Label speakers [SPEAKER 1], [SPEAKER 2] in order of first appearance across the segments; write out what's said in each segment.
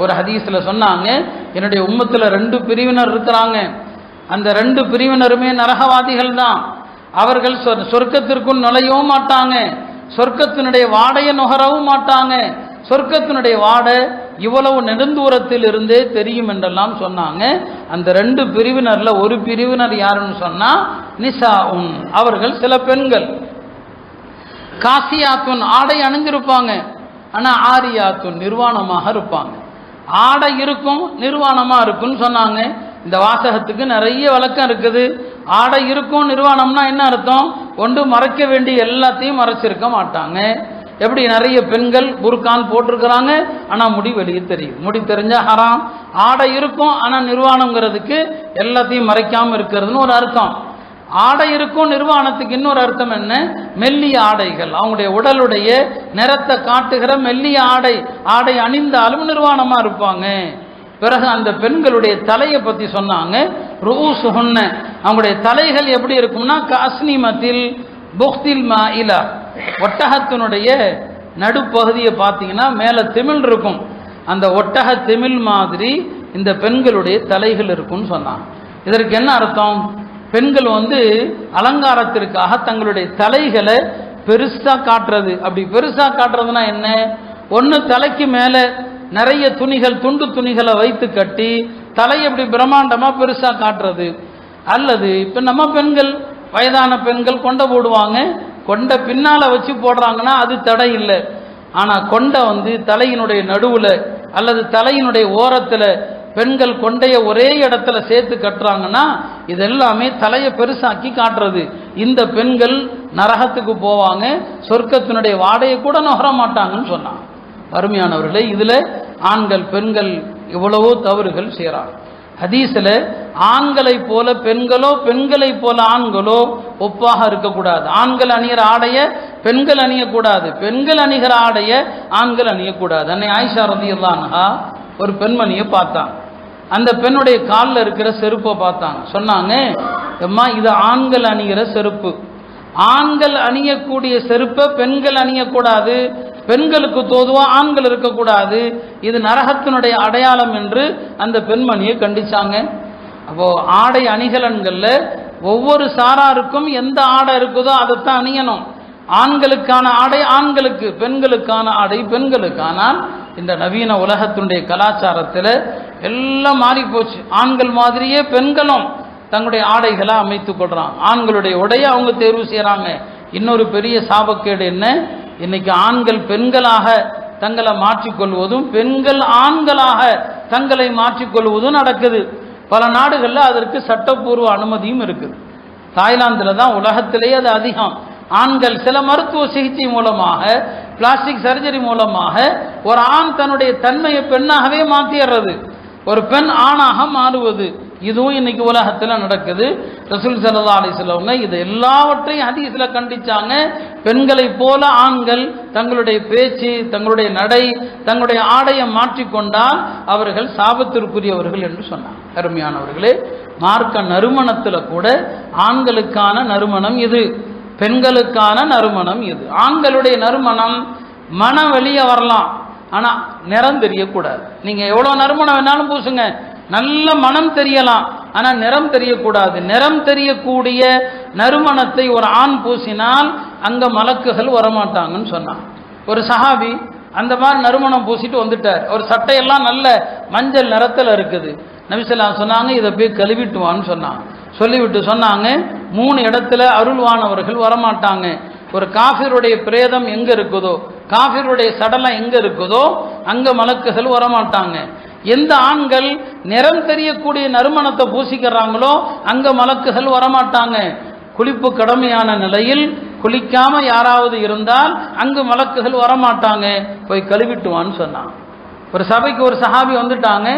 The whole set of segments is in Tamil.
[SPEAKER 1] ஒரு ஹதீஸ்ல சொன்னாங்க, என்னுடைய உம்மத்துல 2 பிரிவினர் இருக்கிறாங்க, அந்த 2 பிரிவினருமே நரகவாதிகள் தான். அவர்கள் சொர்க்கத்திற்குள் நுழையவும் மாட்டாங்க, சொர்க்கத்தினுடைய வாடையை நுகரவும் மாட்டாங்க, சொர்க்கத்தினுடைய வாடை இவ்வளவு நெடுந்தூரத்தில் இருந்தே தெரியும் என்றெல்லாம் சொன்னாங்க. அந்த 2 பிரிவினர்ல ஒரு பிரிவினர் யாருன்னு சொன்னா நிசாஉன், அவர்கள் சில பெண்கள். காசியாத்துன், ஆடை அணிஞ்சிருப்பாங்க, ஆனா ஆரியாத்துன், நிர்வாணமாக இருப்பாங்க. ஆடை இருக்கும், நிர்வாணமா இருக்குன்னு சொன்னாங்க. இந்த வாசகத்துக்கு நிறைய விளக்கம் இருக்குது. ஆடை இருக்கும், நிர்வாணம்னா என்ன அர்த்தம்? ஒன்று மறைக்க வேண்டிய எல்லாத்தையும் மறைச்சிருக்க மாட்டாங்க. எப்படி நிறைய பெண்கள் புர்கான் போட்டிருக்கிறாங்க, ஆனா முடி வெளியே தெரியும், முடி தெரிஞ்சா ஹராம். ஆடை இருக்கும், ஆனா நிர்வாணங்கிறதுக்கு எல்லாத்தையும் மறைக்காம இருக்கிறதுன்னு ஒரு அர்த்தம். ஆடை இருக்கும், நிர்வாணத்துக்கு இன்னொரு அர்த்தம் என்ன? மெல்லிய ஆடைகள், அவங்களுடைய உடலுடைய நிறத்தை காட்டுகிற மெல்லிய ஆடை அணிந்தாலும் நிர்வாணமா இருப்பாங்க. பிறகு அந்த பெண்களுடைய தலையை பத்தி சொன்னாங்க. ரூசுஹுன்ன, அவங்களுடைய தலைகள் எப்படி இருக்கும்னா காஸ்னிமத்தில் புக்தில் மாயிலா, ஒட்டகத்தினுடைய நடுப்பகுதியை பார்த்தீங்கன்னா மேல திமிழ் இருக்கும், அந்த ஒட்டக திமிழ் மாதிரி இந்த பெண்களுடைய தலைகள் இருக்கும்னு சொன்னாங்க. இதற்கு என்ன அர்த்தம்? பெண்கள் அலங்காரத்திற்காக தங்களுடைய தலைகளை பெருசா காட்டுறது. அப்படி பெருசா காட்டுறதுனா என்ன? ஒன்று தலைக்கு மேல நிறைய துணிகள், துண்டு துணிகளை வைத்து கட்டி தலை எப்படி பிரம்மாண்டமா பெருசா காட்டுறது. அல்லது இப்ப நம்ம பெண்கள், வயதான பெண்கள் கொண்டை போடுவாங்க, கொண்டை பின்னால வச்சு போடுறாங்கன்னா அது தடை இல்லை. ஆனா கொண்டை தலையினுடைய நடுவுல அல்லது தலையினுடைய ஓரத்துல பெண்கள் கொண்டைய ஒரே இடத்துல சேர்த்து கட்டுறாங்கன்னா இதெல்லாமே தலையை பெருசாக்கி காட்டுறது. இந்த பெண்கள் நரகத்துக்கு போவாங்க, சொர்க்கத்தினுடைய வாடையை கூட நுகர மாட்டாங்கன்னு சொன்னாங்க. அருமையானவர்களே, இதுல ஆண்கள் பெண்கள் எவ்வளவோ தவறுகள் செய்யறாங்க. ஹதீஸ்ல ஆண்களை போல பெண்களோ, பெண்களை போல ஆண்களோ ஒப்பாக இருக்கக்கூடாது. ஆண்கள் அணிகிற ஆடைய பெண்கள் அணியக்கூடாது, பெண்கள் அணிகிற ஆடைய ஆண்கள் அணியக்கூடாது. அன்னை ஆயிஷா ரலியல்லாஹு அன்ஹா ஒரு பெண்மணியை பார்த்தாங்க. அந்த பெண்ணுடைய காலில் இருக்கிற செருப்பை பார்த்தாங்க. சொன்னாங்க, அம்மா இது ஆண்கள் அணிகிற செருப்பு, ஆண்கள் அணியக்கூடிய செருப்பை பெண்கள் அணியக்கூடாது, பெண்களுக்கு தோதுவா ஆண்கள் இருக்கக்கூடாது, இது நரகத்தினுடைய அடையாளம் என்று அந்த பெண்மணியை கண்டிச்சாங்க. அப்போ ஆடை அணிகலன்கள்ல ஒவ்வொரு சாராருக்கும் எந்த ஆடை இருக்குதோ அதைத்தான் அணியணும். ஆண்களுக்கான ஆடை ஆண்களுக்கு, பெண்களுக்கான ஆடை பெண்களுக்கான. இந்த நவீன உலகத்தினுடைய கலாச்சாரத்தில் எல்லாம் மாறி போச்சு. ஆண்கள் மாதிரியே பெண்களும் தங்களுடைய ஆடைகளை அமைத்துக் கொள்றாங்க, ஆண்களுடைய உடையை அவங்க தேர்வு செய்யறாங்க. இன்னொரு பெரிய சாபக்கேடு என்ன? இன்னைக்கு ஆண்கள் பெண்களாக தங்களை மாற்றிக்கொள்வதும், பெண்கள் ஆண்களாக தங்களை மாற்றிக்கொள்வதும் நடக்குது. பல நாடுகளில் அதற்கு சட்டப்பூர்வ அனுமதியும் இருக்குது. தாய்லாந்தில் தான் உலகத்திலேயே அது அதிகம். ஆண்கள் சில மருத்துவ சிகிச்சை மூலமாக, பிளாஸ்டிக் சர்ஜரி மூலமாக ஒரு ஆண் தன்னுடைய தன்மையை பெண்ணாகவே மாற்றிடுறது, ஒரு பெண் ஆணாக மாறுவது, இதுவும் இன்னைக்கு உலகத்தில் நடக்குது. ரசூல் ஸல்லல்லாஹு அலைஹி வஸல்லம் இது எல்லாவற்றையும் ஹதீஸ்ல கண்டிச்சாங்க. பெண்களை போல ஆண்கள் தங்களுடைய பேச்சு, தங்களுடைய நடை, தங்களுடைய ஆடையை மாற்றிக்கொண்டால் அவர்கள் சாபத்திற்குரியவர்கள் என்று சொன்னாங்க. அருமையானவர்களே, மார்க்க நறுமணத்தில் கூட ஆண்களுக்கான நறுமணம் இது, பெண்களுக்கான நறுமணம் இது. ஆண்களுடைய நறுமணம் மனம் வெளியே வரலாம், ஆனா நிறம் தெரியக்கூடாது. நீங்க எவ்வளவு நறுமணம் வேணாலும் பூசுங்க, நல்ல மனம் தெரியலாம், ஆனா நிறம் தெரியக்கூடாது. நிறம் தெரியக்கூடிய நறுமணத்தை ஒரு ஆண் பூசினால் அங்க மலக்குகள் வரமாட்டாங்கன்னு சொன்னான். ஒரு சஹாபி அந்த மாதிரி நறுமணம் பூசிட்டு வந்துட்டார். ஒரு சட்டையெல்லாம் நல்ல மஞ்சள் நிறத்தில் இருக்குது. நபி ஸல்லல்லாஹு அலைஹி சொன்னாங்க, இதை போய் கழுவிட்டு வான்னு சொன்னாங்க. சொல்லிவிட்டு சொன்னாங்க, 3 இடத்துல அருள்வானவர்கள் வரமாட்டாங்க. ஒரு காஃபிருடைய பிரேதம் எங்க இருக்குதோ, காஃபிருடைய சடலம் எங்க இருக்குதோ அங்க மலக்குகள் வரமாட்டாங்க. எந்த ஆண்கள் நிறம் தெரியக்கூடிய நறுமணத்தை பூசிக்கிறாங்களோ அங்க மலக்குகள் வரமாட்டாங்க. குளிப்பு கடமையான நிலையில் குளிக்காம யாராவது இருந்தால் அங்கு மலக்குகள் வரமாட்டாங்க, போய் கழுவிட்டுவான்னு சொன்னாங்க. ஒரு சபைக்கு ஒரு சஹாபி வந்துட்டாங்க,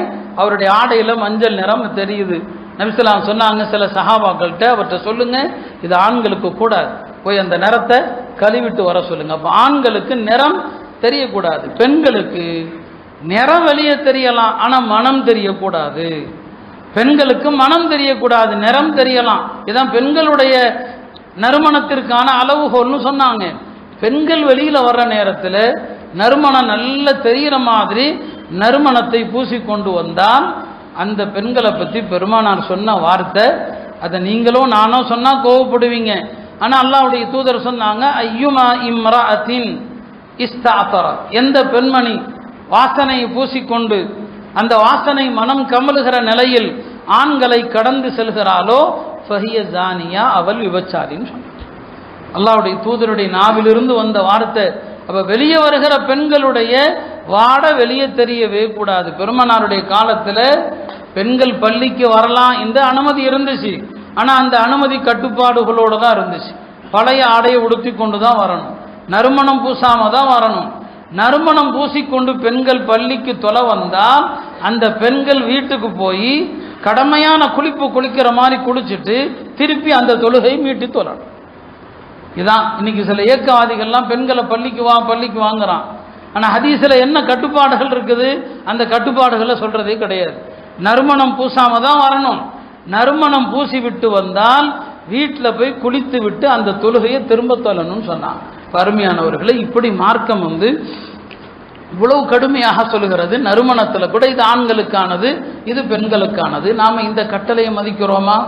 [SPEAKER 1] அவருடைய ஆடையில மஞ்சள் நிறம் தெரியுது. நபி ஸல்லல்லாஹு அலைஹி சொன்னாங்க, சில சஹாபாக்கள்கிட்ட அவர்கிட்ட சொல்லுங்க, இது ஆண்களுக்கு கூடாது, போய் அந்த நிறத்தை கழுவிட்டு வர சொல்லுங்க. அப்ப ஆண்களுக்கு நிறம் தெரியக்கூடாது, பெண்களுக்கு நிறம் வெளியே தெரியலாம், ஆனா மனம் தெரியக்கூடாது. பெண்களுக்கு மனம் தெரியக்கூடாது, நிறம் தெரியலாம். இதான் பெண்களுடைய நறுமணத்திற்கான அளவுகோல்னு சொன்னாங்க. பெண்கள் வெளியில வர்ற நேரத்தில் நறுமணம் நல்ல தெரிகிற மாதிரி நறுமணத்தை பூசிக்கொண்டு வந்தால் அந்த பெண்களை பற்றி பெருமானார் சொன்ன வார்த்தை, அதை நீங்களோ நானோ சொன்னா கோவப்படுவீங்க. ஆனால் அல்லாஹ்வுடைய தூதர் சொன்னாங்க, ஐயுமா இம்ரஅத்தின் இஸ்தாத்தர, எந்த பெண்மணி வாசனை பூசிக்கொண்டு அந்த வாசனை மனம் கமலுகிற நிலையில் ஆண்களை கடந்து செல்கிறாளோ ஃபஹிய ஜானியா, அவள் விபச்சாரின்னு சொன்னார். அல்லாஹ்வுடைய தூதருடைய நாவிலிருந்து வந்த வார்த்தை. அப்ப வெளியே வருகிற பெண்களுடைய வாட வெளியே தெரியவே கூடாது. பெருமானாருடைய காலத்தில் பெண்கள் பள்ளிக்கு வரலாம் இந்த அனுமதி இருந்துச்சு. ஆனால் அந்த அனுமதி கட்டுப்பாடுகளோடு தான் இருந்துச்சு. பழைய ஆடையை உடுத்தி கொண்டு தான் வரணும், நறுமணம் பூசாம தான் வரணும். நறுமணம் பூசிக்கொண்டு பெண்கள் பள்ளிக்கு தொலை வந்தால் அந்த பெண்கள் வீட்டுக்கு போய் கடமையான குளிக்கிற மாதிரி குளிச்சுட்டு திருப்பி அந்த தொழுகை மீட்டி தொழணும். இதான் இன்னைக்கு சில இயக்கவாதிகள்லாம் பெண்களை பள்ளிக்கு வாங்குறான். ஆனால் ஹதீஸில் என்ன கட்டுப்பாடுகள் இருக்குது, அந்த கட்டுப்பாடுகளை சொல்றதே கிடையாது. நறுமணம் பூசாம தான் வரணும். நறுமணம் பூசி விட்டு வந்தால் வீட்டில் போய் குளித்து விட்டு அந்த தொழுகையை திரும்ப தொழணும்னு சொன்னான். அருமையானவர்களை, இப்படி மார்க்கம் இவ்வளவு கடுமையாக சொல்லுகிறது. நறுமணத்தில் கூட இது ஆண்களுக்கானது, இது பெண்களுக்கானது. நாம் இந்த கட்டளையை மதிக்கிறோமா?